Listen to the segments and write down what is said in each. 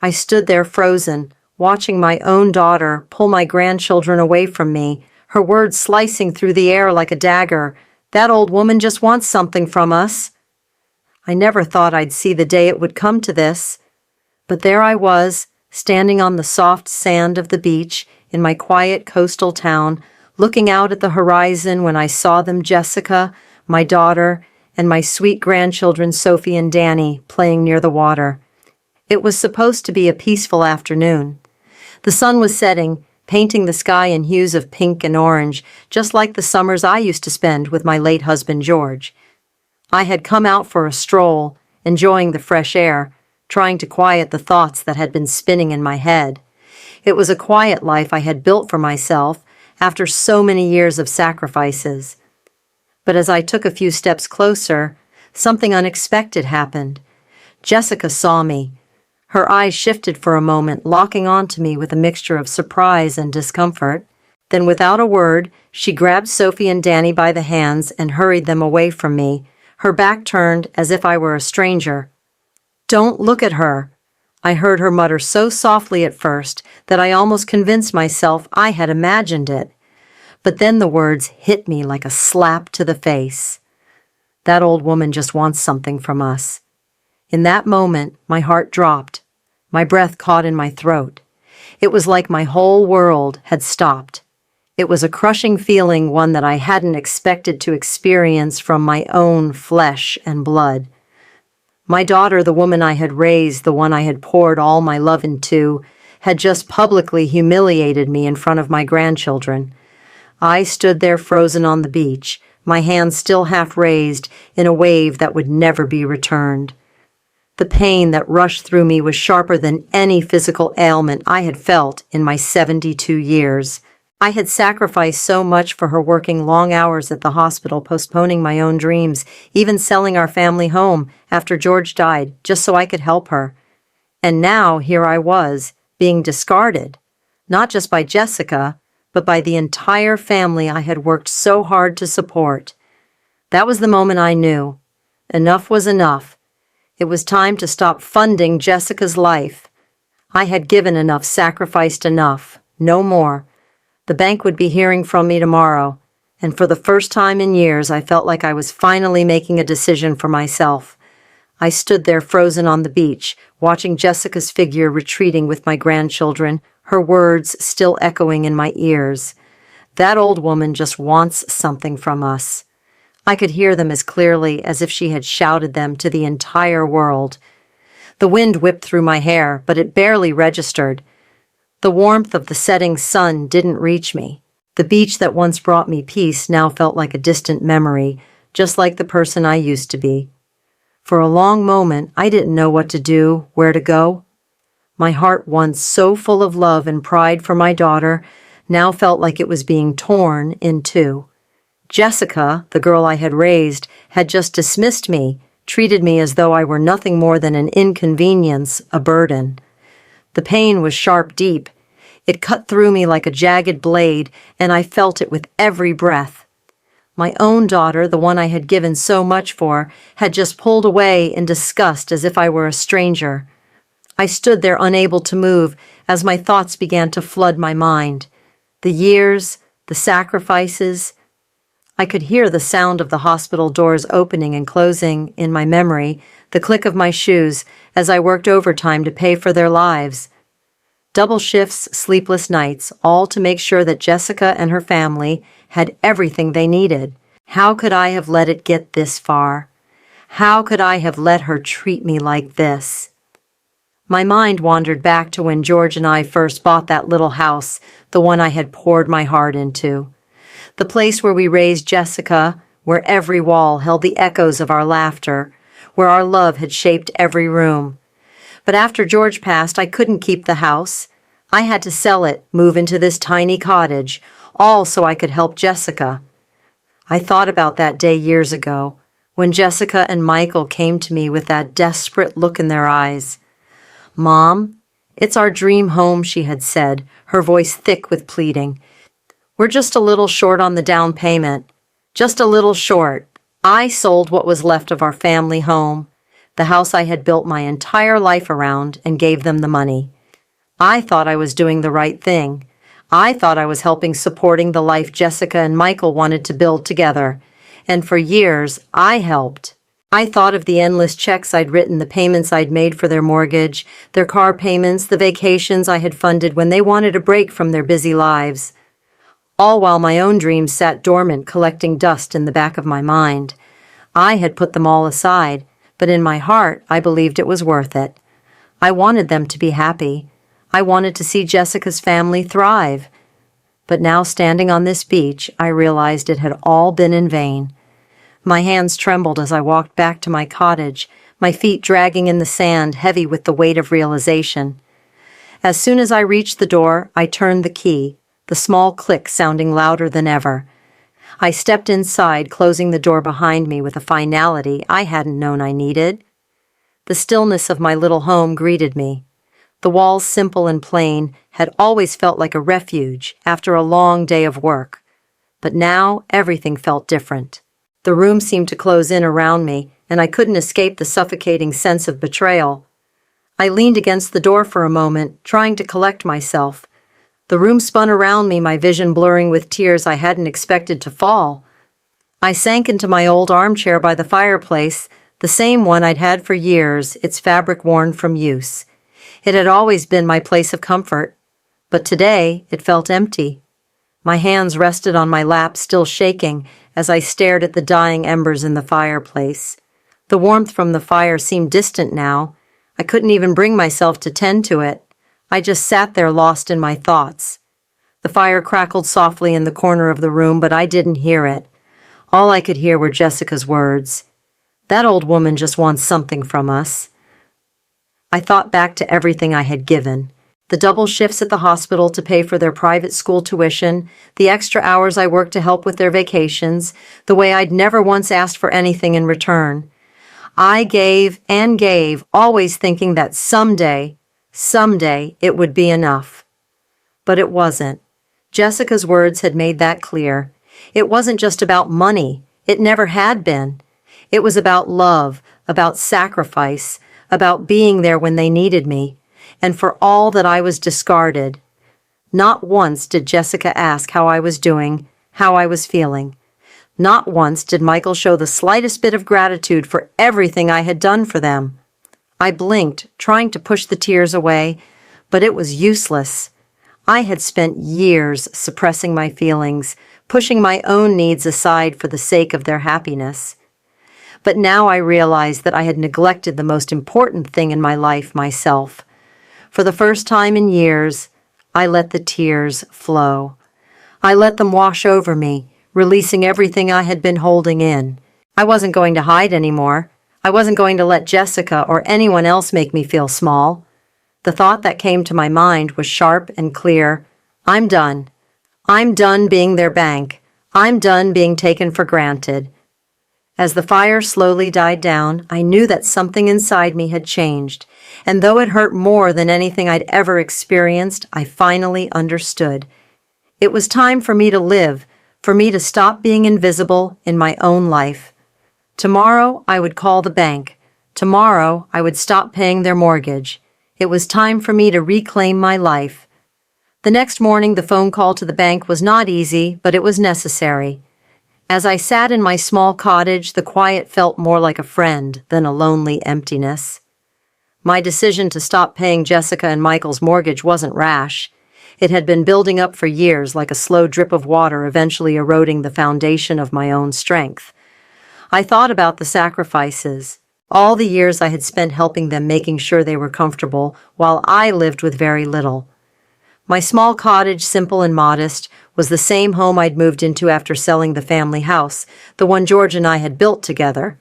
I stood there frozen, watching my own daughter pull my grandchildren away from me, her words slicing through the air like a dagger. "That old woman just wants something from us." I never thought I'd see the day it would come to this. But there I was, standing on the soft sand of the beach in my quiet coastal town, looking out at the horizon when I saw them, Jessica, my daughter, and my sweet grandchildren Sophie and Danny, playing near the water. It was supposed to be a peaceful afternoon. The sun was setting, painting the sky in hues of pink and orange, just like the summers I used to spend with my late husband George. I had come out for a stroll, enjoying the fresh air, trying to quiet the thoughts that had been spinning in my head. It was a quiet life I had built for myself after so many years of sacrifices. But as I took a few steps closer, something unexpected happened. Jessica saw me. Her eyes shifted for a moment, locking onto me with a mixture of surprise and discomfort. Then, without a word, she grabbed Sophie and Danny by the hands and hurried them away from me, her back turned as if I were a stranger. "Don't look at her," I heard her mutter so softly at first that I almost convinced myself I had imagined it. But then the words hit me like a slap to the face. "That old woman just wants something from us." In that moment, my heart dropped. My breath caught in my throat. It was like my whole world had stopped. It was a crushing feeling, one that I hadn't expected to experience from my own flesh and blood. My daughter, the woman I had raised, the one I had poured all my love into, had just publicly humiliated me in front of my grandchildren. I stood there frozen on the beach, my hands still half raised in a wave that would never be returned. The pain that rushed through me was sharper than any physical ailment I had felt in my 72 years. I had sacrificed so much for her, working long hours at the hospital, postponing my own dreams, even selling our family home after George died, just so I could help her. And now here I was, being discarded, not just by Jessica, but by the entire family I had worked so hard to support. That was the moment I knew. Enough was enough. It was time to stop funding Jessica's life. I had given enough, sacrificed enough, no more. The bank would be hearing from me tomorrow, and for the first time in years I felt like I was finally making a decision for myself. I stood there frozen on the beach, watching Jessica's figure retreating with my grandchildren, her words still echoing in my ears. "That old woman just wants something from us." I could hear them as clearly as if she had shouted them to the entire world. The wind whipped through my hair, but it barely registered. The warmth of the setting sun didn't reach me. The beach that once brought me peace now felt like a distant memory, just like the person I used to be. For a long moment, I didn't know what to do, where to go. My heart, once so full of love and pride for my daughter, now felt like it was being torn in two. Jessica, the girl I had raised, had just dismissed me, treated me as though I were nothing more than an inconvenience, a burden. The pain was sharp, deep. It cut through me like a jagged blade, and I felt it with every breath. My own daughter, the one I had given so much for, had just pulled away in disgust as if I were a stranger. I stood there unable to move as my thoughts began to flood my mind. The years, the sacrifices. I could hear the sound of the hospital doors opening and closing in my memory, the click of my shoes as I worked overtime to pay for their lives. Double shifts, sleepless nights, all to make sure that Jessica and her family had everything they needed. How could I have let it get this far? How could I have let her treat me like this? My mind wandered back to when George and I first bought that little house, the one I had poured my heart into. The place where we raised Jessica, where every wall held the echoes of our laughter, where our love had shaped every room. But after George passed, I couldn't keep the house. I had to sell it, move into this tiny cottage, all so I could help Jessica. I thought about that day years ago, when Jessica and Michael came to me with that desperate look in their eyes. "Mom, it's our dream home," she had said, her voice thick with pleading. "We're just a little short on the down payment. Just a little short. I sold what was left of our family home. the house I had built my entire life around, and gave them the money. I thought I was doing the right thing. I thought I was helping supporting the life Jessica and Michael wanted to build together. And for years, I helped. I thought of the endless checks I'd written, the payments I'd made for their mortgage, their car payments, the vacations I had funded when they wanted a break from their busy lives. All while my own dreams sat dormant, collecting dust in the back of my mind. I had put them all aside, but in my heart, I believed it was worth it. I wanted them to be happy. I wanted to see Jessica's family thrive. But now, standing on this beach, I realized it had all been in vain. My hands trembled as I walked back to my cottage, my feet dragging in the sand, heavy with the weight of realization. As soon as I reached the door, I turned the key, the small click sounding louder than ever. I stepped inside, closing the door behind me with a finality I hadn't known I needed. The stillness of my little home greeted me. The walls, simple and plain, had always felt like a refuge after a long day of work. But now everything felt different. The room seemed to close in around me, and I couldn't escape the suffocating sense of betrayal. I leaned against the door for a moment, trying to collect myself. The room spun around me, my vision blurring with tears I hadn't expected to fall. I sank into my old armchair by the fireplace, the same one I'd had for years, its fabric worn from use. It had always been my place of comfort, but today it felt empty. My hands rested on my lap, still shaking, as I stared at the dying embers in the fireplace. The warmth from the fire seemed distant now. I couldn't even bring myself to tend to it. I just sat there, lost in my thoughts. The fire crackled softly in the corner of the room, but I didn't hear it. All I could hear were Jessica's words. "That old woman just wants something from us." I thought back to everything I had given. The double shifts at the hospital to pay for their private school tuition, the extra hours I worked to help with their vacations, the way I'd never once asked for anything in return. I gave and gave, always thinking that someday it would be enough. But it wasn't. Jessica's words had made that clear. It wasn't just about money. It never had been. It was about love, about sacrifice, about being there when they needed me, and for all that I was discarded. Not once did Jessica ask how I was doing, how I was feeling. Not once did Michael show the slightest bit of gratitude for everything I had done for them. I blinked, trying to push the tears away, but it was useless. I had spent years suppressing my feelings, pushing my own needs aside for the sake of their happiness. But now I realized that I had neglected the most important thing in my life, myself. For the first time in years, I let the tears flow. I let them wash over me, releasing everything I had been holding in. I wasn't going to hide anymore. I wasn't going to let Jessica or anyone else make me feel small. The thought that came to my mind was sharp and clear. I'm done. I'm done being their bank. I'm done being taken for granted. As the fire slowly died down, I knew that something inside me had changed, and though it hurt more than anything I'd ever experienced, I finally understood. It was time for me to live, for me to stop being invisible in my own life. Tomorrow, I would call the bank. Tomorrow, I would stop paying their mortgage. It was time for me to reclaim my life. The next morning, the phone call to the bank was not easy, but it was necessary. As I sat in my small cottage, the quiet felt more like a friend than a lonely emptiness. My decision to stop paying Jessica and Michael's mortgage wasn't rash. It had been building up for years like a slow drip of water, eventually eroding the foundation of my own strength. I thought about the sacrifices, all the years I had spent helping them, making sure they were comfortable, while I lived with very little. My small cottage, simple and modest, was the same home I'd moved into after selling the family house, the one George and I had built together.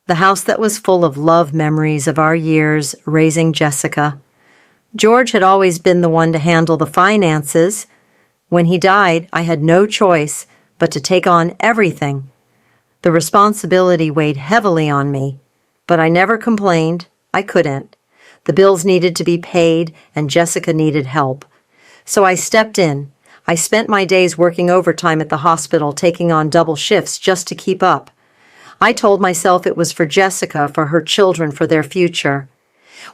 The house that was full of love memories of our years raising Jessica. George had always been the one to handle the finances. When he died, I had no choice but to take on everything. The responsibility weighed heavily on me, but I never complained. I couldn't. The bills needed to be paid, and Jessica needed help. So I stepped in. I spent my days working overtime at the hospital, taking on double shifts just to keep up. I told myself it was for Jessica, for her children, for their future.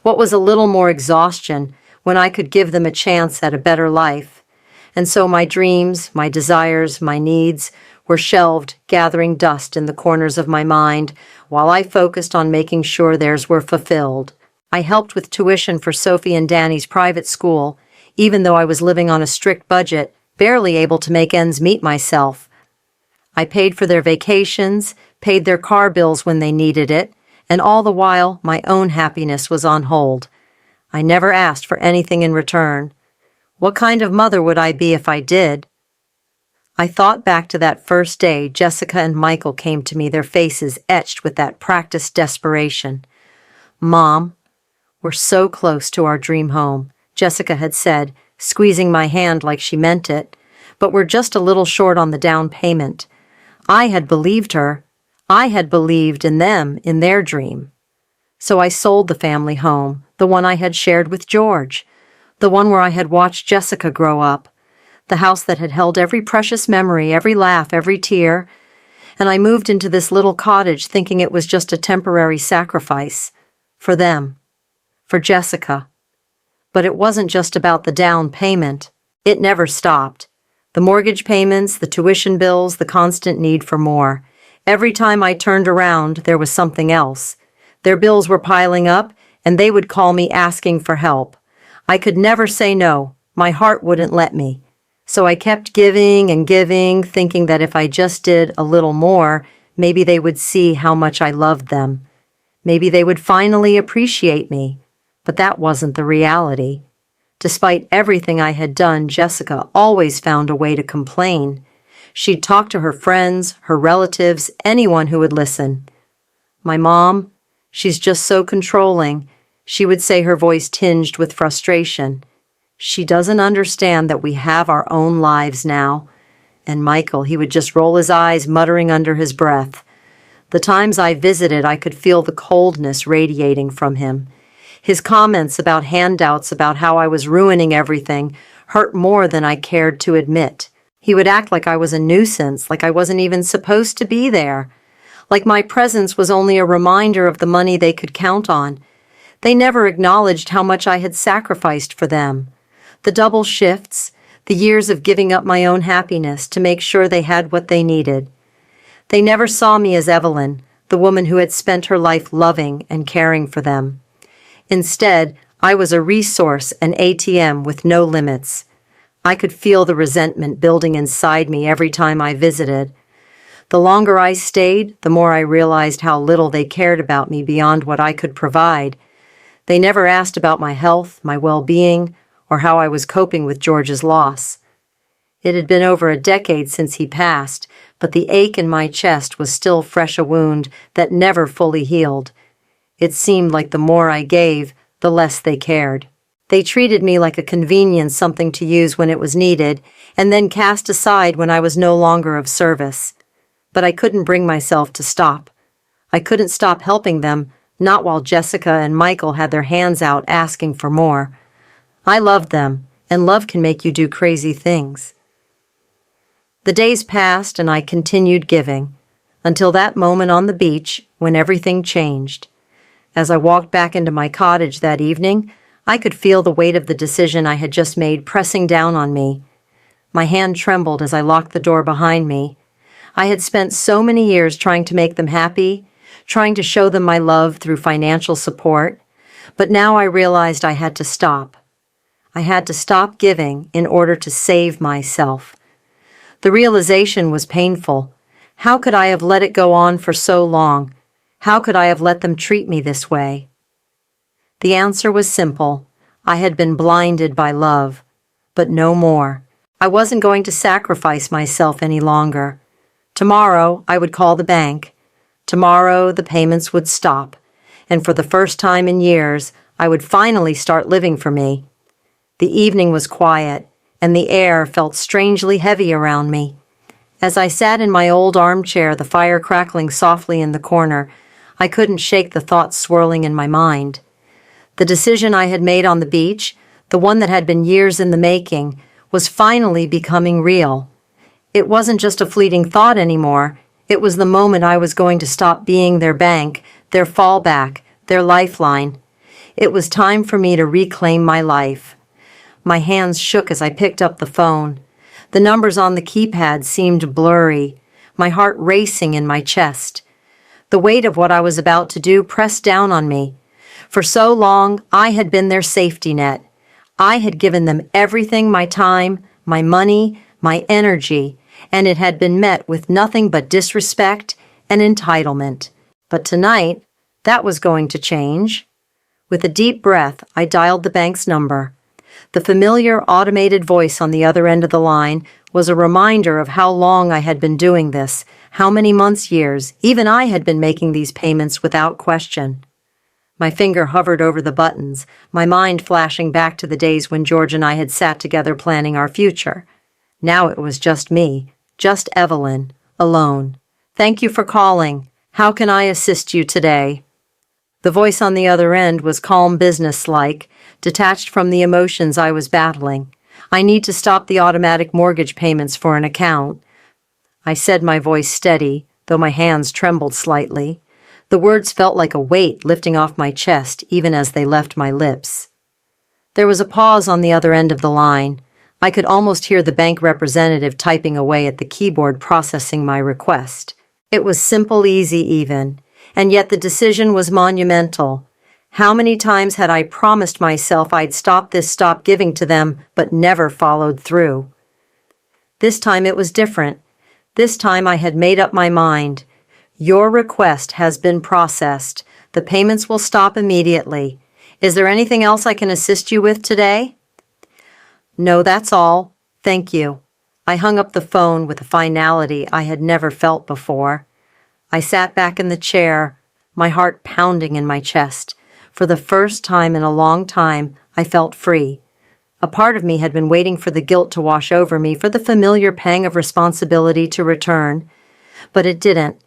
What was a little more exhaustion when I could give them a chance at a better life? And so my dreams, my desires, my needs were shelved, gathering dust in the corners of my mind, while I focused on making sure theirs were fulfilled. I helped with tuition for Sophie and Danny's private school, even though I was living on a strict budget, barely able to make ends meet myself. I paid for their vacations, paid their car bills when they needed it, and all the while my own happiness was on hold. I never asked for anything in return. What kind of mother would I be if I did? I thought back to that first day Jessica and Michael came to me, their faces etched with that practiced desperation. "Mom, we're so close to our dream home," Jessica had said, squeezing my hand like she meant it, "but we're just a little short on the down payment." I had believed her. I had believed in them, in their dream. So I sold the family home, the one I had shared with George, the one where I had watched Jessica grow up, the house that had held every precious memory, every laugh, every tear, and I moved into this little cottage thinking it was just a temporary sacrifice. For them. For Jessica. But it wasn't just about the down payment. It never stopped. The mortgage payments, the tuition bills, the constant need for more. Every time I turned around, there was something else. Their bills were piling up, and they would call me asking for help. I could never say no. My heart wouldn't let me. So I kept giving and giving, thinking that if I just did a little more, maybe they would see how much I loved them. Maybe they would finally appreciate me. But that wasn't the reality. Despite everything I had done, Jessica always found a way to complain. She'd talk to her friends, her relatives, anyone who would listen. My mom, she's just so controlling, she would say, her voice tinged with frustration. She doesn't understand that we have our own lives now. And Michael, he would just roll his eyes, muttering under his breath. The times I visited, I could feel the coldness radiating from him. His comments about handouts, about how I was ruining everything, hurt more than I cared to admit. He would act like I was a nuisance, like I wasn't even supposed to be there, like my presence was only a reminder of the money they could count on. They never acknowledged how much I had sacrificed for them. The double shifts, the years of giving up my own happiness to make sure they had what they needed. They never saw me as Evelyn, the woman who had spent her life loving and caring for them. Instead, I was a resource, an ATM with no limits. I could feel the resentment building inside me every time I visited. The longer I stayed, the more I realized how little they cared about me beyond what I could provide. They never asked about my health, my well-being, or how I was coping with George's loss. It had been over a decade since he passed, but the ache in my chest was still fresh, a wound that never fully healed. It seemed like the more I gave, the less they cared. They treated me like a convenience, something to use when it was needed, and then cast aside when I was no longer of service. But I couldn't bring myself to stop. I couldn't stop helping them, not while Jessica and Michael had their hands out asking for more. I loved them, and love can make you do crazy things. The days passed, and I continued giving, until that moment on the beach when everything changed. As I walked back into my cottage that evening, I could feel the weight of the decision I had just made pressing down on me. My hand trembled as I locked the door behind me. I had spent so many years trying to make them happy, trying to show them my love through financial support, but now I realized I had to stop. I had to stop giving in order to save myself. The realization was painful. How could I have let it go on for so long? How could I have let them treat me this way? The answer was simple. I had been blinded by love, but no more. I wasn't going to sacrifice myself any longer. Tomorrow, I would call the bank. Tomorrow, the payments would stop, and for the first time in years, I would finally start living for me. The evening was quiet, and the air felt strangely heavy around me. As I sat in my old armchair, the fire crackling softly in the corner, I couldn't shake the thoughts swirling in my mind. The decision I had made on the beach, the one that had been years in the making, was finally becoming real. It wasn't just a fleeting thought anymore. It was the moment I was going to stop being their bank, their fallback, their lifeline. It was time for me to reclaim my life. My hands shook as I picked up the phone. The numbers on the keypad seemed blurry, my heart racing in my chest. The weight of what I was about to do pressed down on me. For so long, I had been their safety net. I had given them everything, my time, my money, my energy, and it had been met with nothing but disrespect and entitlement. But tonight, that was going to change. With a deep breath, I dialed the bank's number. The familiar automated voice on the other end of the line was a reminder of how long I had been doing this, how many months, years, even I had been making these payments without question. My finger hovered over the buttons, my mind flashing back to the days when George and I had sat together planning our future. Now it was just me, just Evelyn, alone. "Thank you for calling. How can I assist you today?" The voice on the other end was calm, businesslike, detached from the emotions I was battling. "I need to stop the automatic mortgage payments for an account." I said, my voice steady, though my hands trembled slightly. The words felt like a weight lifting off my chest even as they left my lips. There was a pause on the other end of the line. I could almost hear the bank representative typing away at the keyboard processing my request. It was simple, easy even, and yet the decision was monumental. How many times had I promised myself I'd stop giving to them, but never followed through? This time it was different. This time I had made up my mind. Your request has been processed. The payments will stop immediately. Is there anything else I can assist you with today? No, that's all. Thank you. I hung up the phone with a finality I had never felt before. I sat back in the chair, my heart pounding in my chest. For the first time in a long time, I felt free. A part of me had been waiting for the guilt to wash over me, for the familiar pang of responsibility to return. But it didn't.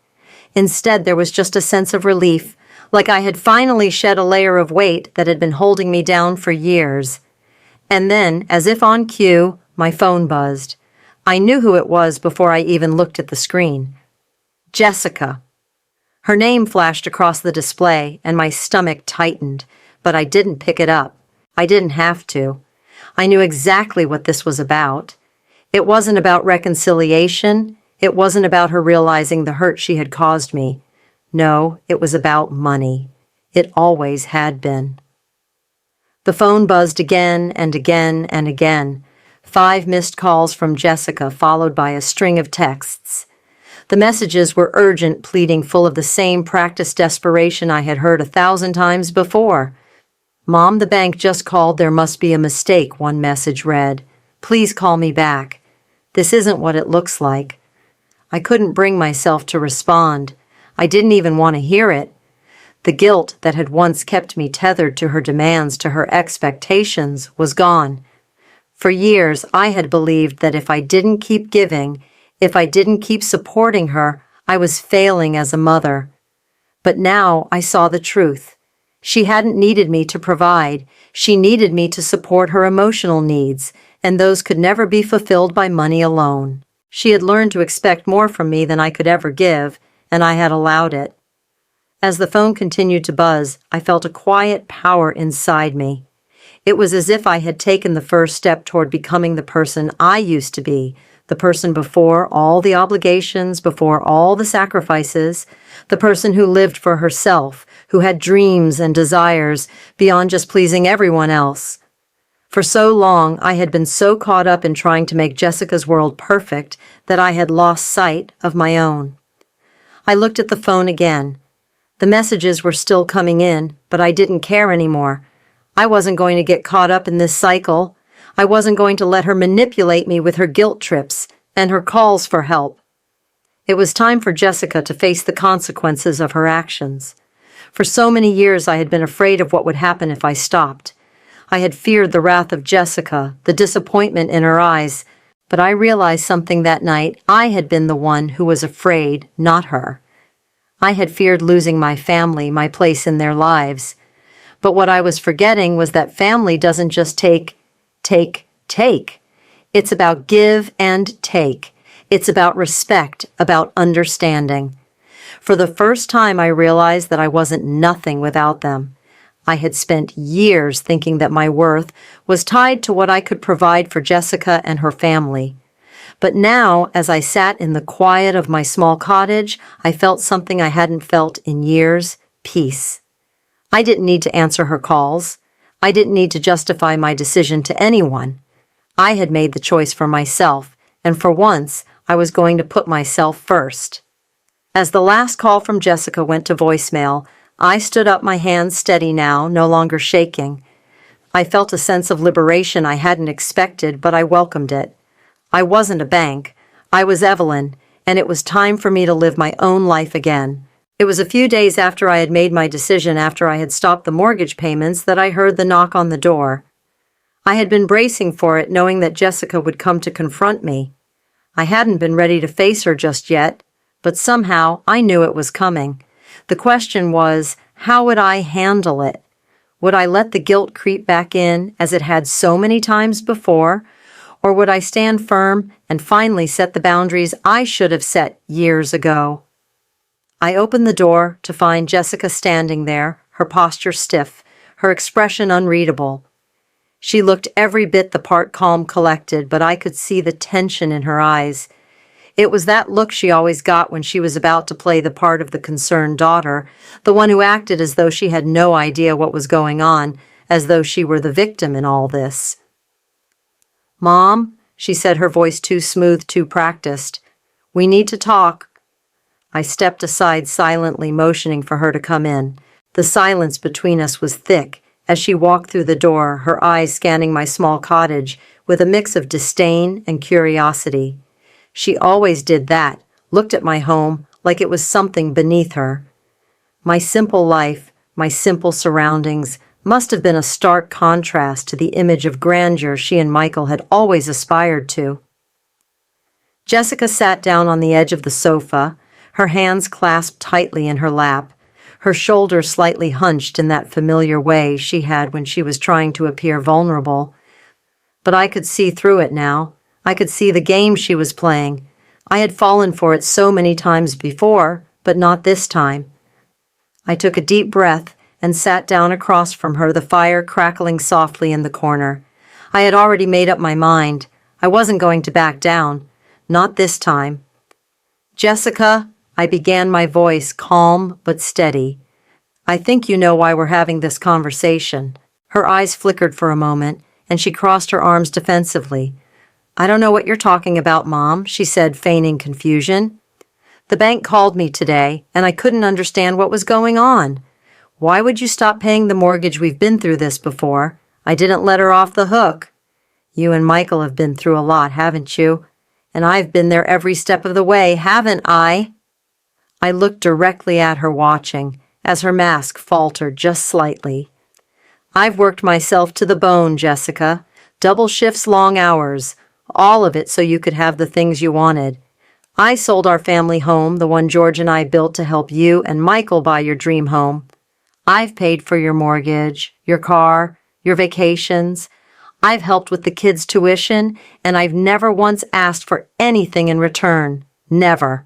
Instead, there was just a sense of relief, like I had finally shed a layer of weight that had been holding me down for years. And then, as if on cue, my phone buzzed. I knew who it was before I even looked at the screen. Jessica. Her name flashed across the display, and my stomach tightened, but I didn't pick it up. I didn't have to. I knew exactly what this was about. It wasn't about reconciliation. It wasn't about her realizing the hurt she had caused me. No, it was about money. It always had been. The phone buzzed again and again and again. 5 missed calls from Jessica, followed by a string of texts. The messages were urgent, pleading, full of the same practiced desperation I had heard 1,000 times before. "Mom, the bank just called. There must be a mistake," one message read. "Please call me back. This isn't what it looks like." I couldn't bring myself to respond. I didn't even want to hear it. The guilt that had once kept me tethered to her demands, to her expectations, was gone. For years, I had believed that if I didn't keep giving, if I didn't keep supporting her, I was failing as a mother. But now I saw the truth. She hadn't needed me to provide. She needed me to support her emotional needs, and those could never be fulfilled by money alone. She had learned to expect more from me than I could ever give, and I had allowed it. As the phone continued to buzz, I felt a quiet power inside me. It was as if I had taken the first step toward becoming the person I used to be, the person before all the obligations, before all the sacrifices, the person who lived for herself, who had dreams and desires beyond just pleasing everyone else. For so long, I had been so caught up in trying to make Jessica's world perfect that I had lost sight of my own. I looked at the phone again. The messages were still coming in, but I didn't care anymore. I wasn't going to get caught up in this cycle. I wasn't going to let her manipulate me with her guilt trips and her calls for help. It was time for Jessica to face the consequences of her actions. For so many years, I had been afraid of what would happen if I stopped. I had feared the wrath of Jessica, the disappointment in her eyes, but I realized something that night. I had been the one who was afraid, not her. I had feared losing my family, my place in their lives. But what I was forgetting was that family doesn't just take. It's about give and take. It's about respect, about understanding. For the first time, I realized that I wasn't nothing without them. I had spent years thinking that my worth was tied to what I could provide for Jessica and her family. But now, as I sat in the quiet of my small cottage, I felt something I hadn't felt in years: peace. I didn't need to answer her calls. I didn't need to justify my decision to anyone. I had made the choice for myself, and for once, I was going to put myself first. As the last call from Jessica went to voicemail, I stood up, my hands steady now, no longer shaking. I felt a sense of liberation I hadn't expected, but I welcomed it. I wasn't a bank. I was Evelyn, and it was time for me to live my own life again. It was a few days after I had made my decision, after I had stopped the mortgage payments, that I heard the knock on the door. I had been bracing for it, knowing that Jessica would come to confront me. I hadn't been ready to face her just yet, but somehow I knew it was coming. The question was, how would I handle it? Would I let the guilt creep back in, as it had so many times before, or would I stand firm and finally set the boundaries I should have set years ago? I opened the door to find Jessica standing there, her posture stiff, her expression unreadable. She looked every bit the part calm, collected, but I could see the tension in her eyes. It was that look she always got when she was about to play the part of the concerned daughter, the one who acted as though she had no idea what was going on, as though she were the victim in all this. "Mom," she said, her voice too smooth, too practiced. "We need to talk." I stepped aside silently, motioning for her to come in. The silence between us was thick as she walked through the door, her eyes scanning my small cottage with a mix of disdain and curiosity. She always did that, looked at my home like it was something beneath her. My simple life, my simple surroundings, must have been a stark contrast to the image of grandeur she and Michael had always aspired to. Jessica sat down on the edge of the sofa, her hands clasped tightly in her lap, her shoulders slightly hunched in that familiar way she had when she was trying to appear vulnerable. But I could see through it now. I could see the game she was playing. I had fallen for it so many times before, but not this time. I took a deep breath and sat down across from her, the fire crackling softly in the corner. I had already made up my mind. I wasn't going to back down. Not this time. "Jessica," I began, my voice calm but steady. "I think you know why we're having this conversation." Her eyes flickered for a moment, and she crossed her arms defensively. "I don't know what you're talking about, Mom," she said, feigning confusion. "The bank called me today, and I couldn't understand what was going on. Why would you stop paying the mortgage? We've been through this before. I didn't let her off the hook. You and Michael have been through a lot, haven't you? And I've been there every step of the way, haven't I?" I looked directly at her, watching, as her mask faltered just slightly. "I've worked myself to the bone, Jessica. Double shifts, long hours. All of it so you could have the things you wanted. I sold our family home, the one George and I built to help you and Michael buy your dream home. I've paid for your mortgage, your car, your vacations. I've helped with the kids' tuition, and I've never once asked for anything in return. Never."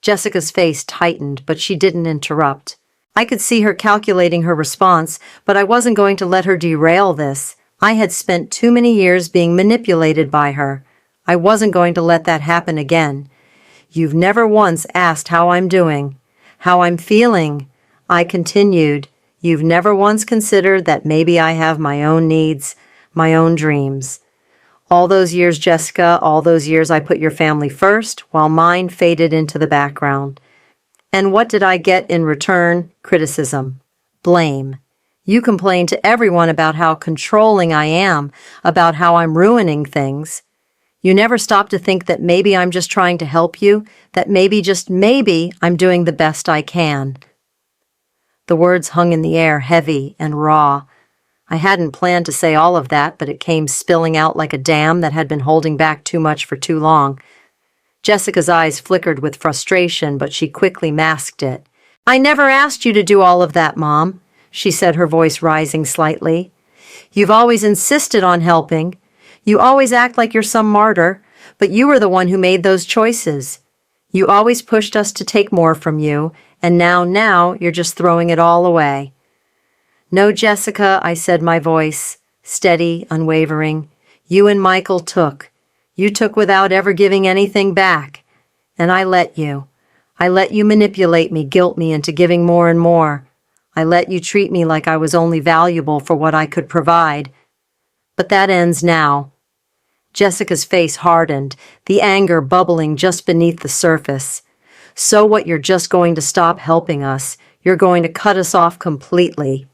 Jessica's face tightened, but she didn't interrupt. I could see her calculating her response, but I wasn't going to let her derail this. I had spent too many years being manipulated by her. I wasn't going to let that happen again. "You've never once asked how I'm doing, how I'm feeling," I continued. "You've never once considered that maybe I have my own needs, my own dreams. All those years, Jessica, all those years I put your family first, while mine faded into the background. And what did I get in return? Criticism. Blame. You complain to everyone about how controlling I am, about how I'm ruining things. You never stop to think that maybe I'm just trying to help you, that maybe, just maybe, I'm doing the best I can." The words hung in the air, heavy and raw. I hadn't planned to say all of that, but it came spilling out like a dam that had been holding back too much for too long. Jessica's eyes flickered with frustration, but she quickly masked it. "I never asked you to do all of that, Mom," she said, her voice rising slightly. "You've always insisted on helping. You always act like you're some martyr, But you were the one who made those choices. You always pushed us to take more from you, and now you're just throwing it all away." "No, Jessica," I said, my voice steady, unwavering. "You and Michael took. You took without ever giving anything back. And I let you. I let you manipulate me, guilt me into giving more and more. I let you treat me like I was only valuable for what I could provide. But that ends now." Jessica's face hardened, the anger bubbling just beneath the surface. "So what, you're just going to stop helping us? You're going to cut us off completely?"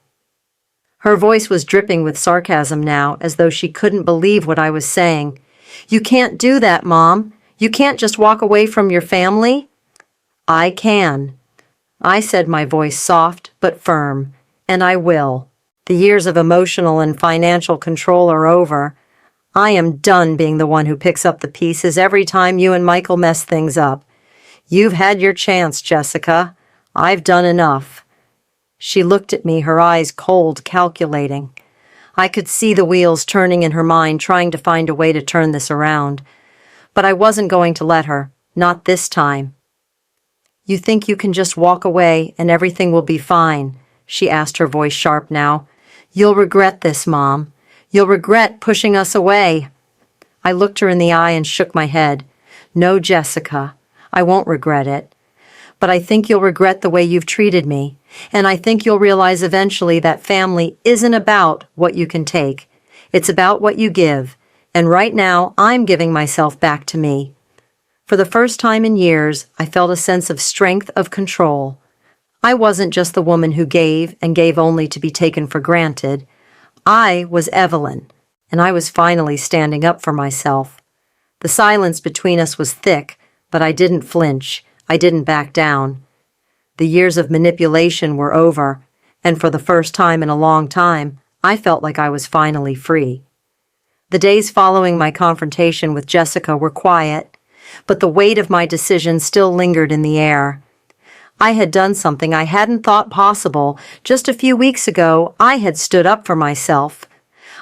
Her voice was dripping with sarcasm now, as though she couldn't believe what I was saying. "You can't do that, Mom. You can't just walk away from your family." "I can," I said, my voice soft but firm, "and I will. The years of emotional and financial control are over. I am done being the one who picks up the pieces every time you and Michael mess things up. You've had your chance, Jessica. I've done enough." She looked at me, her eyes cold, calculating. I could see the wheels turning in her mind, trying to find a way to turn this around. But I wasn't going to let her, not this time. "You think you can just walk away and everything will be fine?" she asked, her voice sharp now. "You'll regret this, Mom. You'll regret pushing us away." I looked her in the eye and shook my head. "No, Jessica, I won't regret it. But I think you'll regret the way you've treated me, and I think you'll realize eventually that family isn't about what you can take. It's about what you give, and right now I'm giving myself back to me." For the first time in years, I felt a sense of strength, of control. I wasn't just the woman who gave and gave only to be taken for granted. I was Evelyn, and I was finally standing up for myself. The silence between us was thick, but I didn't flinch. I didn't back down. The years of manipulation were over, and for the first time in a long time, I felt like I was finally free. The days following my confrontation with Jessica were quiet, but the weight of my decision still lingered in the air. I had done something I hadn't thought possible. Just a few weeks ago, I had stood up for myself.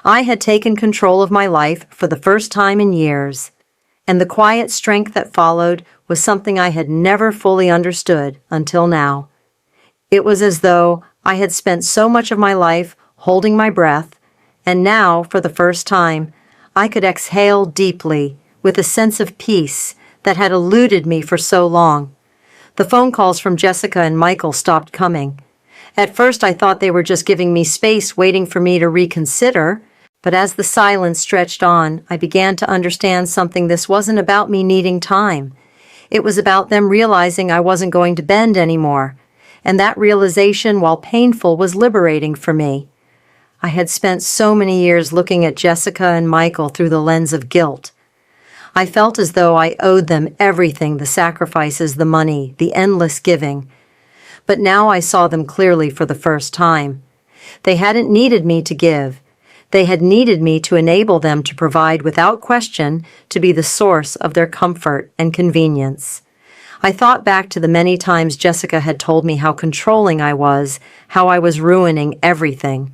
I had taken control of my life for the first time in years, and the quiet strength that followed was something I had never fully understood until now. It was as though I had spent so much of my life holding my breath, and now, for the first time, I could exhale deeply with a sense of peace that had eluded me for so long. The phone calls from Jessica and Michael stopped coming. At first I thought they were just giving me space, waiting for me to reconsider, but as the silence stretched on, I began to understand something. This wasn't about me needing time. It was about them realizing I wasn't going to bend anymore, and that realization, while painful, was liberating for me. I had spent so many years looking at Jessica and Michael through the lens of guilt. I felt as though I owed them everything, the sacrifices, the money, the endless giving. But now I saw them clearly for the first time. They hadn't needed me to give. They had needed me to enable them to provide without question, to be the source of their comfort and convenience. I thought back to the many times Jessica had told me how controlling I was, how I was ruining everything.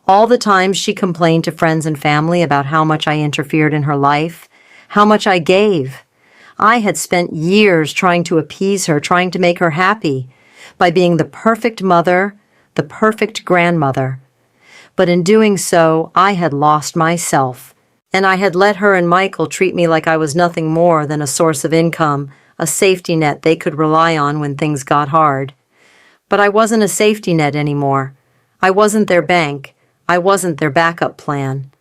All the times she complained to friends and family about how much I interfered in her life, how much I gave. I had spent years trying to appease her, trying to make her happy, by being the perfect mother, the perfect grandmother. But in doing so, I had lost myself, and I had let her and Michael treat me like I was nothing more than a source of income, a safety net they could rely on when things got hard. But I wasn't a safety net anymore. I wasn't their bank. I wasn't their backup plan.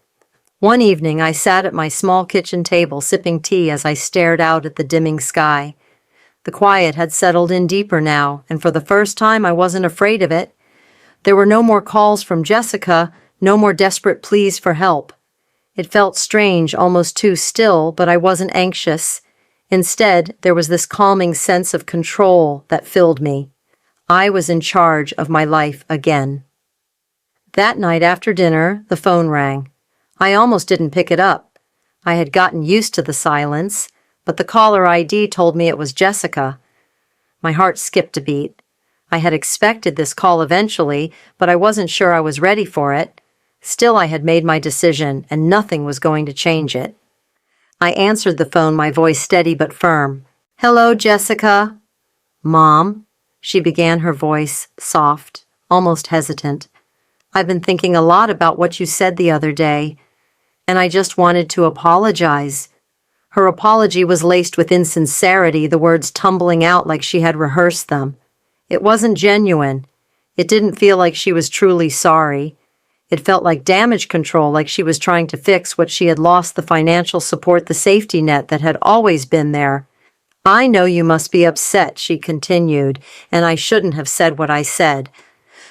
One evening, I sat at my small kitchen table sipping tea as I stared out at the dimming sky. The quiet had settled in deeper now, and for the first time I wasn't afraid of it. There were no more calls from Jessica, no more desperate pleas for help. It felt strange, almost too still, but I wasn't anxious. Instead, there was this calming sense of control that filled me. I was in charge of my life again. That night after dinner, the phone rang. I almost didn't pick it up. I had gotten used to the silence, but the caller ID told me it was Jessica. My heart skipped a beat. I had expected this call eventually, but I wasn't sure I was ready for it. Still, I had made my decision, and nothing was going to change it. I answered the phone, my voice steady but firm. "Hello, Jessica." "Mom," she began, her voice soft, almost hesitant. "I've been thinking a lot about what you said the other day, and I just wanted to apologize." Her apology was laced with insincerity, the words tumbling out like she had rehearsed them. It wasn't genuine. It didn't feel like she was truly sorry. It felt like damage control, like she was trying to fix what she had lost, the financial support, the safety net that had always been there. "I know you must be upset," she continued, "and I shouldn't have said what I said.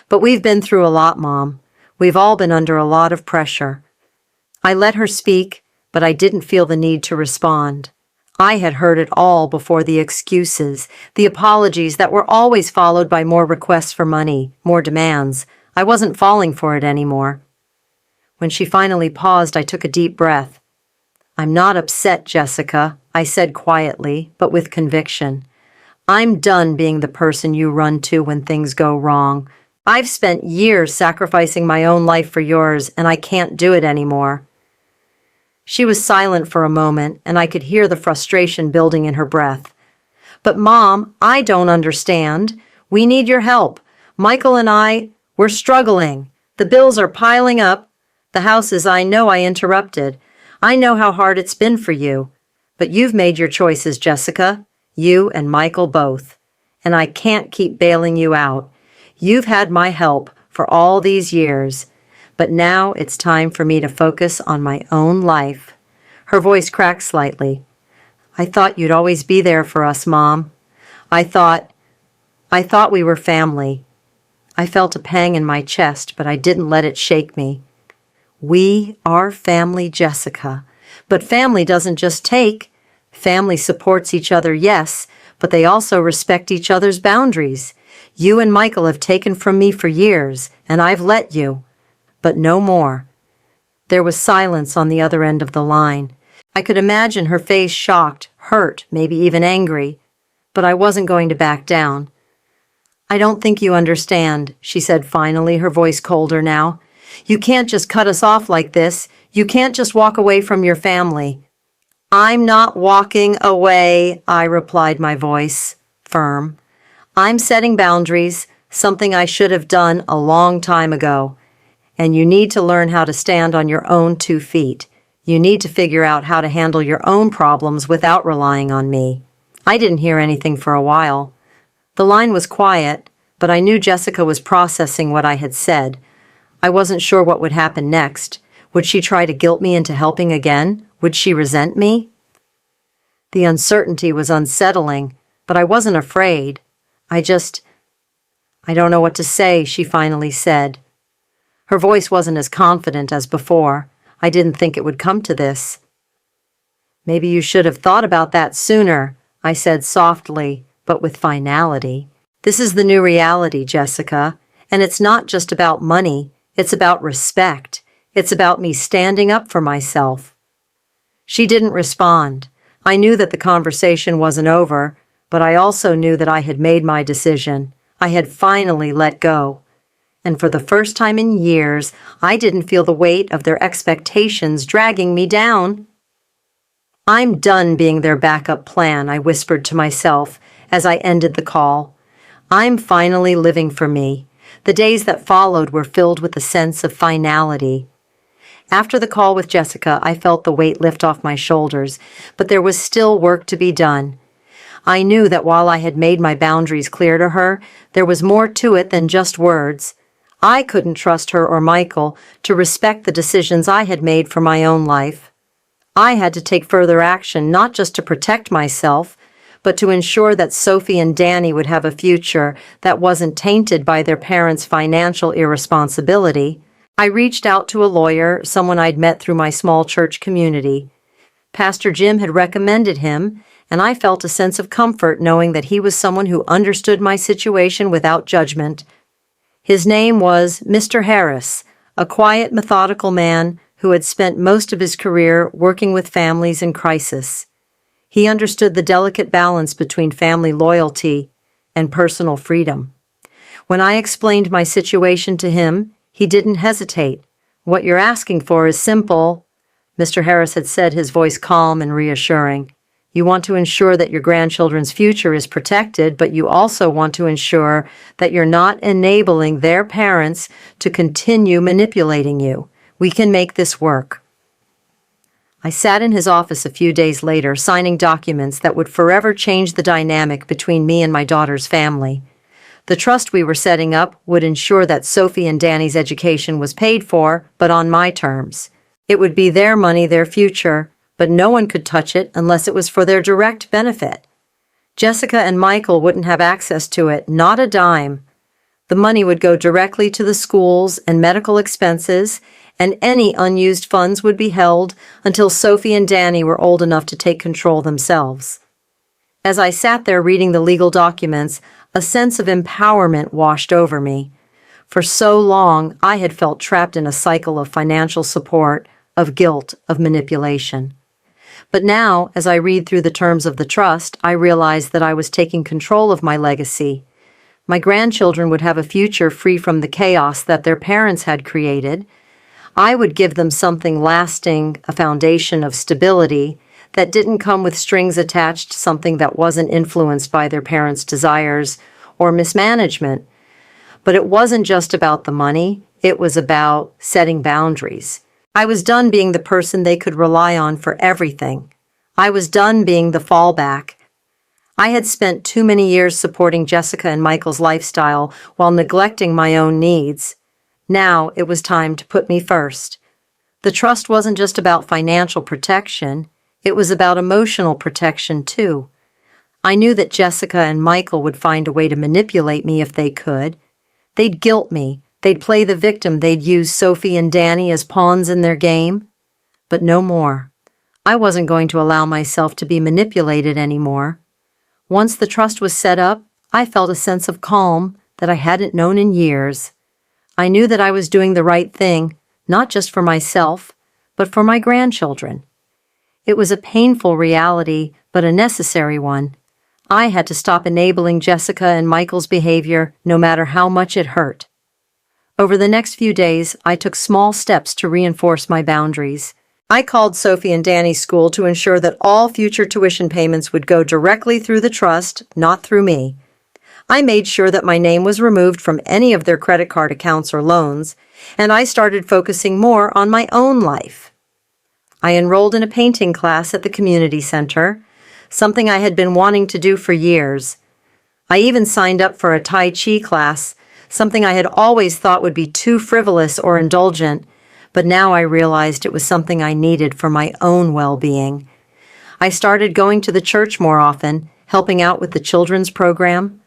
But we've been through a lot, Mom. We've all been under a lot of pressure." I let her speak, but I didn't feel the need to respond. I had heard it all before, the excuses, the apologies that were always followed by more requests for money, more demands. I wasn't falling for it anymore. When she finally paused, I took a deep breath. "I'm not upset, Jessica," I said quietly, but with conviction. "I'm done being the person you run to when things go wrong. I've spent years sacrificing my own life for yours, and I can't do it anymore." She was silent for a moment, and I could hear the frustration building in her breath. "But Mom, I don't understand. We need your help. Michael and we're struggling. The bills are piling up. The houses, I know I interrupted. I know how hard it's been for you. But you've made your choices, Jessica. You and Michael both. And I can't keep bailing you out. You've had my help for all these years. But now it's time for me to focus on my own life." Her voice cracked slightly. "I thought you'd always be there for us, Mom. I thought we were family." I felt a pang in my chest, but I didn't let it shake me. We are family, Jessica. But family doesn't just take. Family supports each other, yes, but they also respect each other's boundaries. You and Michael have taken from me for years, and I've let you. But no more. There was silence on the other end of the line. I could imagine her face, shocked, hurt, maybe even angry. But I wasn't going to back down. "I don't think you understand," she said finally, her voice colder now. "You can't just cut us off like this. You can't just walk away from your family." "I'm not walking away," I replied, my voice firm. "I'm setting boundaries, something I should have done a long time ago. And you need to learn how to stand on your own 2 feet. You need to figure out how to handle your own problems without relying on me." I didn't hear anything for a while. The line was quiet, but I knew Jessica was processing what I had said. I wasn't sure what would happen next. Would she try to guilt me into helping again? Would she resent me? The uncertainty was unsettling, but I wasn't afraid. "I don't know what to say," she finally said. Her voice wasn't as confident as before. I didn't think it would come to this. "Maybe you should have thought about that sooner," I said softly, but with finality. "This is the new reality, Jessica, and it's not just about money. It's about respect. It's about me standing up for myself." She didn't respond. I knew that the conversation wasn't over, but I also knew that I had made my decision. I had finally let go. And for the first time in years, I didn't feel the weight of their expectations dragging me down. "I'm done being their backup plan," I whispered to myself as I ended the call. "I'm finally living for me." The days that followed were filled with a sense of finality. After the call with Jessica, I felt the weight lift off my shoulders, but there was still work to be done. I knew that while I had made my boundaries clear to her, there was more to it than just words. I couldn't trust her or Michael to respect the decisions I had made for my own life. I had to take further action, not just to protect myself, but to ensure that Sophie and Danny would have a future that wasn't tainted by their parents' financial irresponsibility. I reached out to a lawyer, someone I'd met through my small church community. Pastor Jim had recommended him, and I felt a sense of comfort knowing that he was someone who understood my situation without judgment. His name was Mr. Harris, a quiet, methodical man who had spent most of his career working with families in crisis. He understood the delicate balance between family loyalty and personal freedom. When I explained my situation to him, he didn't hesitate. "What you're asking for is simple. Mr. Harris had said, his voice calm and reassuring. You want to ensure that your grandchildren's future is protected, but you also want to ensure that you're not enabling their parents to continue manipulating you. We can make this work. I sat in his office a few days later, signing documents that would forever change the dynamic between me and my daughter's family. The trust we were setting up would ensure that Sophie and Danny's education was paid for, but on my terms. It would be their money, their future, but no one could touch it unless it was for their direct benefit. Jessica and Michael wouldn't have access to it, not a dime. The money would go directly to the schools and medical expenses, and any unused funds would be held until Sophie and Danny were old enough to take control themselves. As I sat there reading the legal documents, a sense of empowerment washed over me. For so long, I had felt trapped in a cycle of financial support, of guilt, of manipulation. But now, as I read through the terms of the trust, I realized that I was taking control of my legacy. My grandchildren would have a future free from the chaos that their parents had created. I would give them something lasting, a foundation of stability that didn't come with strings attached, something that wasn't influenced by their parents' desires or mismanagement. But it wasn't just about the money, it was about setting boundaries. I was done being the person they could rely on for everything. I was done being the fallback. I had spent too many years supporting Jessica and Michael's lifestyle while neglecting my own needs. Now it was time to put me first. The trust wasn't just about financial protection, it was about emotional protection too. I knew that Jessica and Michael would find a way to manipulate me if they could. They'd guilt me, they'd play the victim, they'd use Sophie and Danny as pawns in their game. But no more. I wasn't going to allow myself to be manipulated anymore. Once the trust was set up, I felt a sense of calm that I hadn't known in years. I knew that I was doing the right thing, not just for myself, but for my grandchildren. It was a painful reality, but a necessary one. I had to stop enabling Jessica and Michael's behavior, no matter how much it hurt. Over the next few days, I took small steps to reinforce my boundaries. I called Sophie and Danny's school to ensure that all future tuition payments would go directly through the trust, not through me. I made sure that my name was removed from any of their credit card accounts or loans, and I started focusing more on my own life. I enrolled in a painting class at the community center, something I had been wanting to do for years. I even signed up for a Tai Chi class, something I had always thought would be too frivolous or indulgent, but now I realized it was something I needed for my own well-being. I started going to the church more often, helping out with the children's program.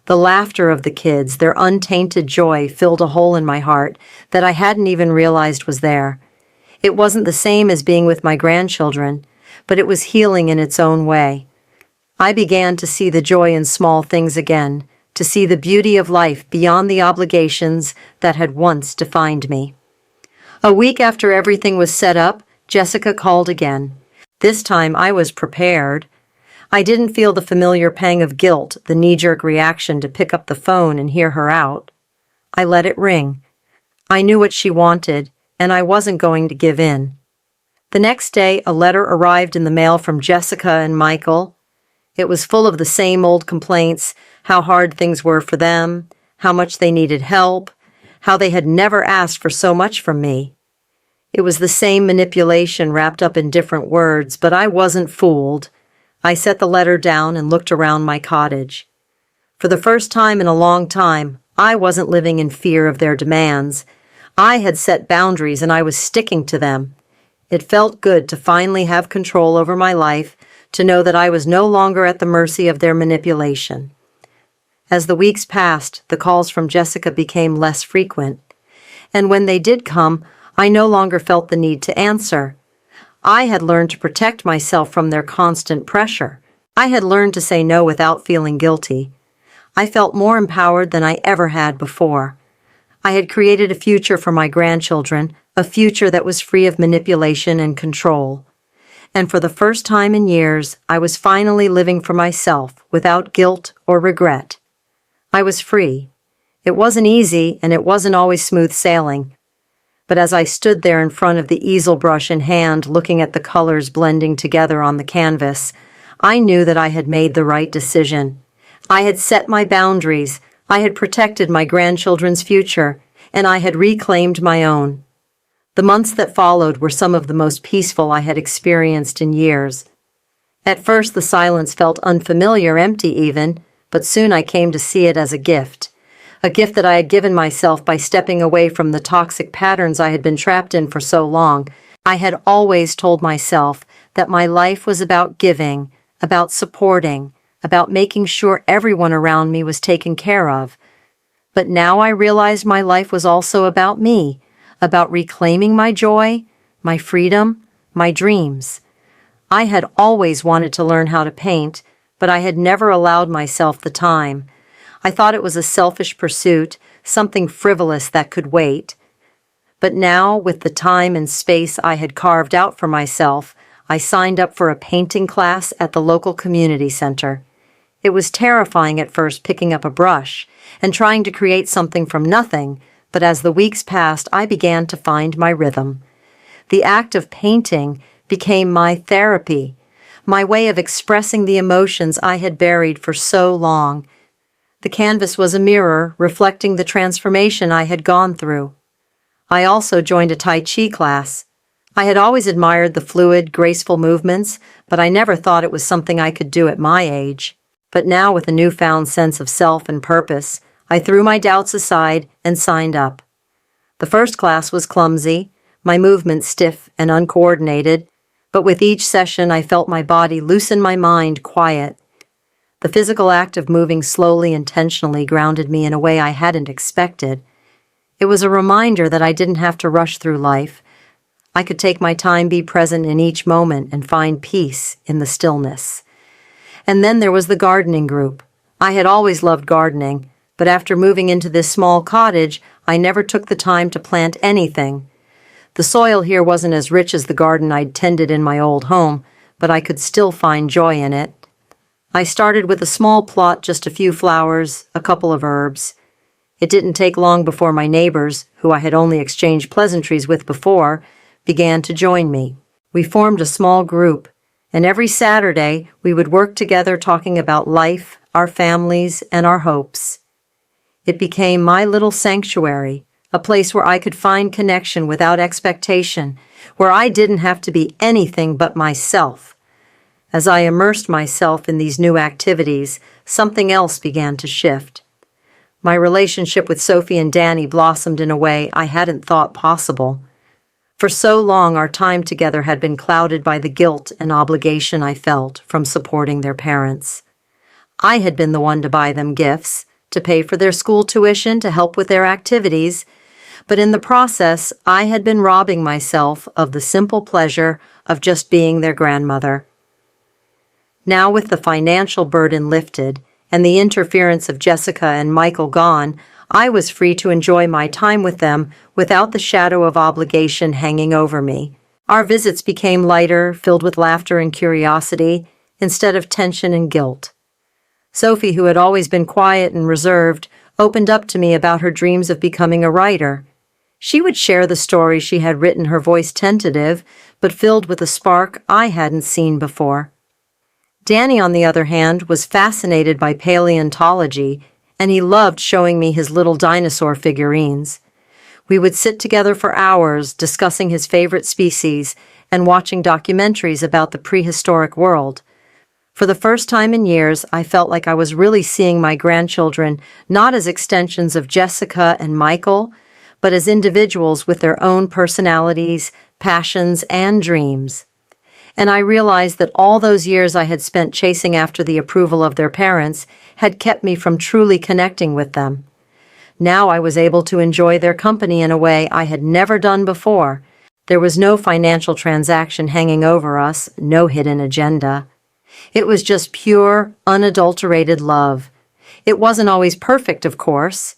The laughter of the kids, their untainted joy, filled a hole in my heart that I hadn't even realized was there. It wasn't the same as being with my grandchildren, but it was healing in its own way. I began to see the joy in small things again, to see the beauty of life beyond the obligations that had once defined me. A week after everything was set up, Jessica called again. This time I was prepared. I didn't feel the familiar pang of guilt, the knee-jerk reaction to pick up the phone and hear her out. I let it ring. I knew what she wanted, and I wasn't going to give in. The next day, a letter arrived in the mail from Jessica and Michael. It was full of the same old complaints, how hard things were for them, how much they needed help, how they had never asked for so much from me. It was the same manipulation wrapped up in different words, but I wasn't fooled. I set the letter down and looked around my cottage. For the first time in a long time, I wasn't living in fear of their demands. I had set boundaries and I was sticking to them. It felt good to finally have control over my life, to know that I was no longer at the mercy of their manipulation. As the weeks passed, the calls from Jessica became less frequent. And when they did come, I no longer felt the need to answer. I had learned to protect myself from their constant pressure. I had learned to say no without feeling guilty. I felt more empowered than I ever had before. I had created a future for my grandchildren, a future that was free of manipulation and control. And for the first time in years, I was finally living for myself without guilt or regret. I was free. It wasn't easy, and it wasn't always smooth sailing. But as I stood there in front of the easel brush in hand, looking at the colors blending together on the canvas, I knew that I had made the right decision. I had set my boundaries, I had protected my grandchildren's future, and I had reclaimed my own. The months that followed were some of the most peaceful I had experienced in years. At first, the silence felt unfamiliar, empty even, but soon I came to see it as a gift that I had given myself by stepping away from the toxic patterns I had been trapped in for so long. I had always told myself that my life was about giving, about supporting, about making sure everyone around me was taken care of. But now I realized my life was also about me, about reclaiming my joy, my freedom, my dreams. I had always wanted to learn how to paint, but I had never allowed myself the time. I thought it was a selfish pursuit, something frivolous that could wait. But now, with the time and space I had carved out for myself, I signed up for a painting class at the local community center. It was terrifying at first picking up a brush and trying to create something from nothing, but as the weeks passed, I began to find my rhythm. The act of painting became my therapy, my way of expressing the emotions I had buried for so long. The canvas was a mirror reflecting the transformation I had gone through. I also joined a Tai Chi class. I had always admired the fluid, graceful movements, but I never thought it was something I could do at my age. But now, with a newfound sense of self and purpose, I threw my doubts aside and signed up. The first class was clumsy, my movements stiff and uncoordinated, but with each session I felt my body loosen, my mind quiet. The physical act of moving slowly, intentionally grounded me in a way I hadn't expected. It was a reminder that I didn't have to rush through life. I could take my time, be present in each moment, and find peace in the stillness. And then there was the gardening group. I had always loved gardening, but after moving into this small cottage, I never took the time to plant anything. The soil here wasn't as rich as the garden I'd tended in my old home, but I could still find joy in it. I started with a small plot, just a few flowers, a couple of herbs. It didn't take long before my neighbors, who I had only exchanged pleasantries with before, began to join me. We formed a small group, and every Saturday we would work together talking about life, our families, and our hopes. It became my little sanctuary, a place where I could find connection without expectation, where I didn't have to be anything but myself. As I immersed myself in these new activities, something else began to shift. My relationship with Sophie and Danny blossomed in a way I hadn't thought possible. For so long, our time together had been clouded by the guilt and obligation I felt from supporting their parents. I had been the one to buy them gifts, to pay for their school tuition, to help with their activities, but in the process, I had been robbing myself of the simple pleasure of just being their grandmother. Now, with the financial burden lifted and the interference of Jessica and Michael gone, I was free to enjoy my time with them without the shadow of obligation hanging over me. Our visits became lighter, filled with laughter and curiosity, instead of tension and guilt. Sophie, who had always been quiet and reserved, opened up to me about her dreams of becoming a writer. She would share the stories she had written, her voice tentative, but filled with a spark I hadn't seen before. Danny, on the other hand, was fascinated by paleontology, and he loved showing me his little dinosaur figurines. We would sit together for hours discussing his favorite species and watching documentaries about the prehistoric world. For the first time in years, I felt like I was really seeing my grandchildren not as extensions of Jessica and Michael, but as individuals with their own personalities, passions, and dreams. And I realized that all those years I had spent chasing after the approval of their parents had kept me from truly connecting with them. Now I was able to enjoy their company in a way I had never done before. There was no financial transaction hanging over us, no hidden agenda. It was just pure, unadulterated love. It wasn't always perfect, of course.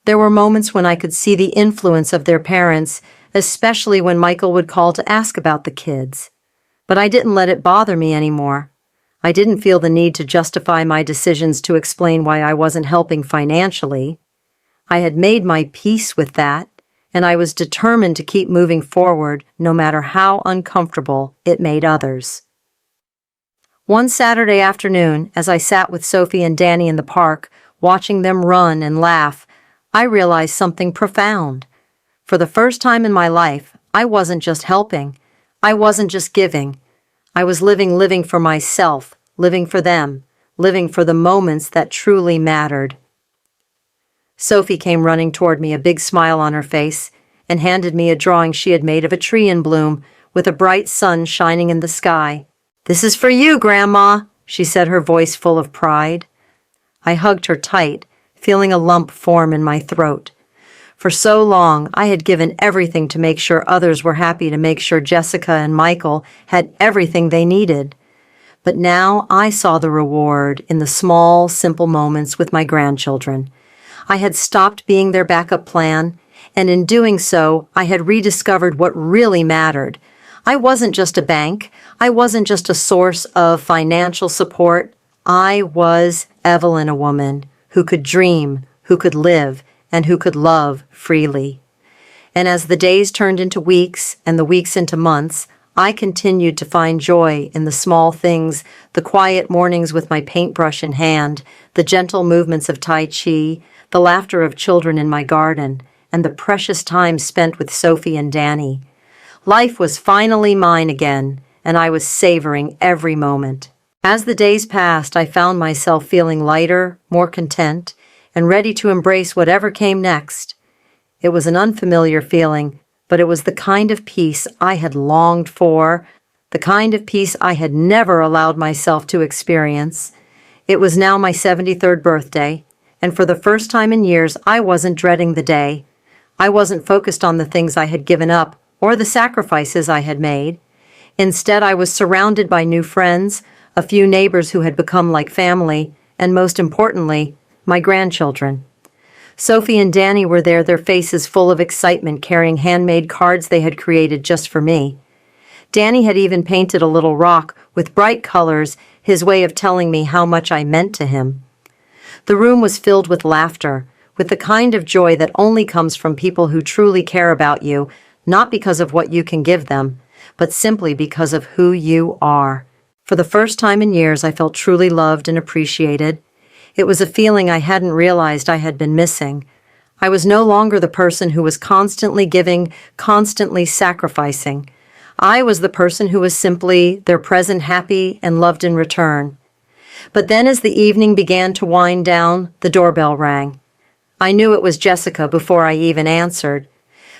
There were moments when I could see the influence of their parents, especially when Michael would call to ask about the kids. But I didn't let it bother me anymore. I didn't feel the need to justify my decisions to explain why I wasn't helping financially. I had made my peace with that, and I was determined to keep moving forward no matter how uncomfortable it made others. One Saturday afternoon, as I sat with Sophie and Danny in the park, watching them run and laugh, I realized something profound. For the first time in my life, I wasn't just helping. I wasn't just giving. I was living for myself, living for them, living for the moments that truly mattered. Sophie came running toward me, a big smile on her face, and handed me a drawing she had made of a tree in bloom, with a bright sun shining in the sky. "This is for you, Grandma," she said, her voice full of pride. I hugged her tight, feeling a lump form in my throat. For so long, I had given everything to make sure others were happy, to make sure Jessica and Michael had everything they needed. But now I saw the reward in the small, simple moments with my grandchildren. I had stopped being their backup plan, and in doing so, I had rediscovered what really mattered. I wasn't just a bank. I wasn't just a source of financial support. I was Evelyn, a woman who could dream, who could live, and who could love freely. And as the days turned into weeks and the weeks into months, I continued to find joy in the small things, the quiet mornings with my paintbrush in hand, the gentle movements of Tai Chi, the laughter of children in my garden, and the precious time spent with Sophie and Danny. Life was finally mine again, and I was savoring every moment. As the days passed, I found myself feeling lighter, more content, and ready to embrace whatever came next. It was an unfamiliar feeling, but it was the kind of peace I had longed for, the kind of peace I had never allowed myself to experience. It was now my 73rd birthday, and for the first time in years, I wasn't dreading the day. I wasn't focused on the things I had given up or the sacrifices I had made. Instead, I was surrounded by new friends, a few neighbors who had become like family, and most importantly, my grandchildren. Sophie and Danny were there, their faces full of excitement, carrying handmade cards they had created just for me. Danny had even painted a little rock with bright colors, his way of telling me how much I meant to him. The room was filled with laughter, with the kind of joy that only comes from people who truly care about you, not because of what you can give them, but simply because of who you are. For the first time in years, I felt truly loved and appreciated. It was a feeling I hadn't realized I had been missing. I was no longer the person who was constantly giving, constantly sacrificing. I was the person who was simply their present, happy, and loved in return. But then as the evening began to wind down, the doorbell rang. I knew it was Jessica before I even answered.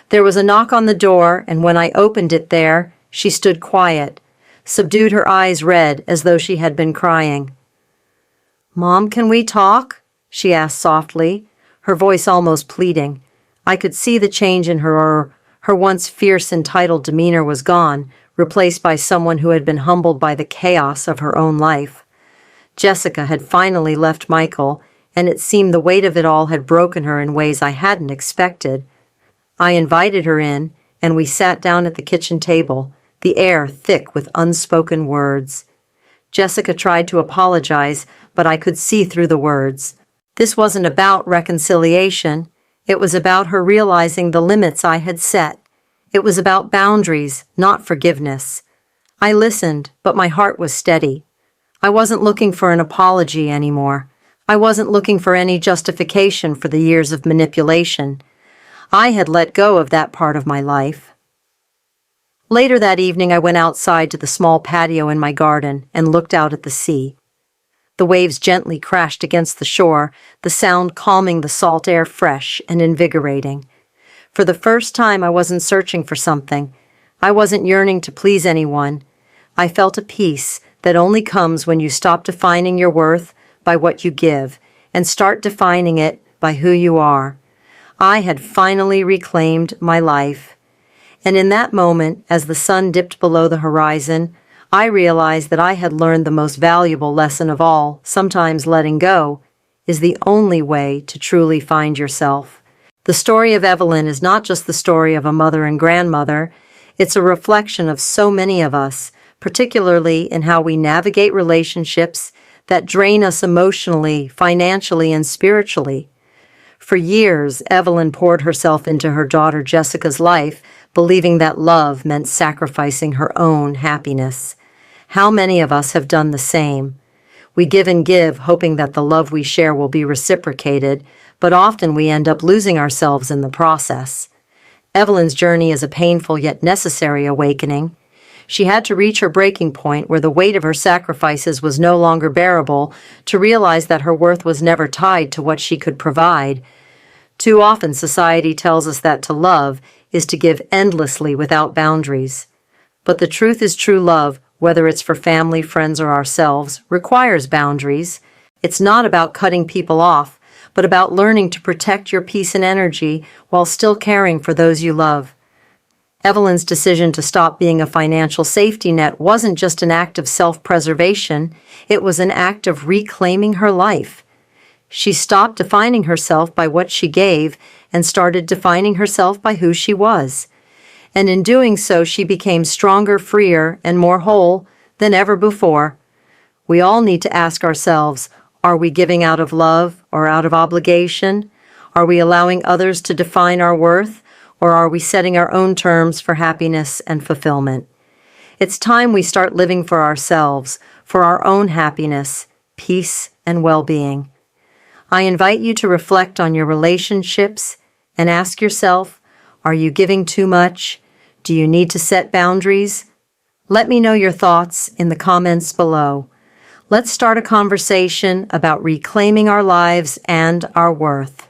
There was a knock on the door, and when I opened it there, she stood quiet, subdued, her eyes red as though she had been crying. "Mom, can we talk?" she asked softly, her voice almost pleading. I could see the change in her. Her once fierce, entitled demeanor was gone, replaced by someone who had been humbled by the chaos of her own life. Jessica had finally left Michael, and it seemed the weight of it all had broken her in ways I hadn't expected. I invited her in, and we sat down at the kitchen table, the air thick with unspoken words. Jessica tried to apologize, but I could see through the words. This wasn't about reconciliation. It was about her realizing the limits I had set. It was about boundaries, not forgiveness. I listened, but my heart was steady. I wasn't looking for an apology anymore. I wasn't looking for any justification for the years of manipulation. I had let go of that part of my life. Later that evening, I went outside to the small patio in my garden and looked out at the sea. The waves gently crashed against the shore, the sound calming the salt air, fresh and invigorating. For the first time, I wasn't searching for something. I wasn't yearning to please anyone. I felt a peace that only comes when you stop defining your worth by what you give and start defining it by who you are. I had finally reclaimed my life. And in that moment, as the sun dipped below the horizon, I realized that I had learned the most valuable lesson of all. Sometimes letting go is the only way to truly find yourself. The story of Evelyn is not just the story of a mother and grandmother. It's a reflection of so many of us, particularly in how we navigate relationships that drain us emotionally, financially, and spiritually. For years, Evelyn poured herself into her daughter Jessica's life, believing that love meant sacrificing her own happiness. How many of us have done the same? We give and give, hoping that the love we share will be reciprocated, but often we end up losing ourselves in the process. Evelyn's journey is a painful yet necessary awakening. She had to reach her breaking point where the weight of her sacrifices was no longer bearable to realize that her worth was never tied to what she could provide. Too often society tells us that to love is to give endlessly without boundaries. But the truth is true love, whether it's for family, friends, or ourselves, requires boundaries. It's not about cutting people off, but about learning to protect your peace and energy while still caring for those you love. Evelyn's decision to stop being a financial safety net wasn't just an act of self-preservation, it was an act of reclaiming her life. She stopped defining herself by what she gave and started defining herself by who she was. And in doing so, she became stronger, freer, and more whole than ever before. We all need to ask ourselves, are we giving out of love or out of obligation? Are we allowing others to define our worth? Or are we setting our own terms for happiness and fulfillment? It's time we start living for ourselves, for our own happiness, peace, and well-being. I invite you to reflect on your relationships and ask yourself, are you giving too much? Do you need to set boundaries? Let me know your thoughts in the comments below. Let's start a conversation about reclaiming our lives and our worth.